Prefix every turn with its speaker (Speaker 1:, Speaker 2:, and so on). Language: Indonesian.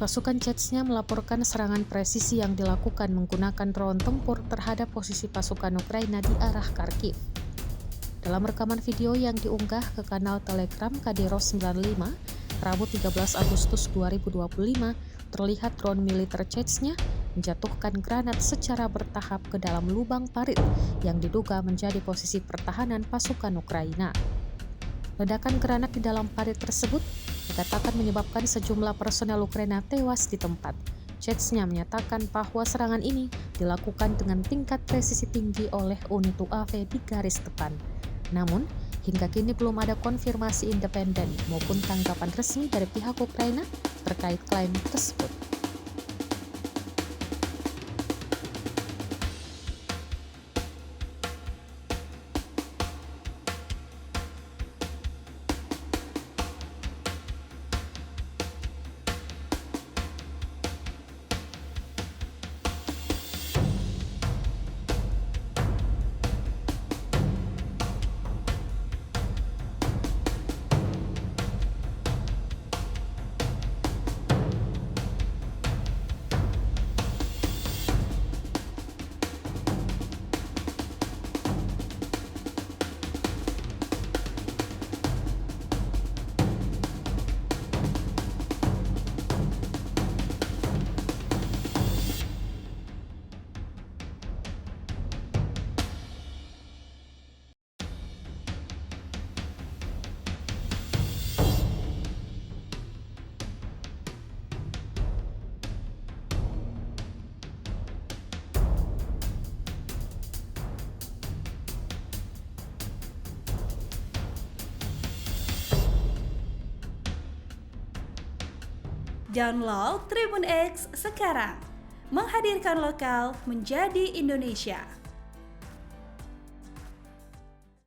Speaker 1: Pasukan Chechnya melaporkan serangan presisi yang dilakukan menggunakan drone tempur terhadap posisi pasukan Ukraina di arah Kharkiv. Dalam rekaman video yang diunggah ke kanal Telegram Kadiros 95, Rabu 13 Agustus 2025, terlihat drone militer Chechnya menjatuhkan granat secara bertahap ke dalam lubang parit yang diduga menjadi posisi pertahanan pasukan Ukraina. Ledakan granat di dalam parit tersebut dikatakan menyebabkan sejumlah personel Ukraina tewas di tempat. Chechnya menyatakan bahwa serangan ini dilakukan dengan tingkat presisi tinggi oleh unit UAV di garis depan. Namun, hingga kini belum ada konfirmasi independen maupun tanggapan resmi dari pihak Ukraina terkait klaim tersebut.
Speaker 2: Download Tribun X sekarang, menghadirkan lokal menjadi Indonesia.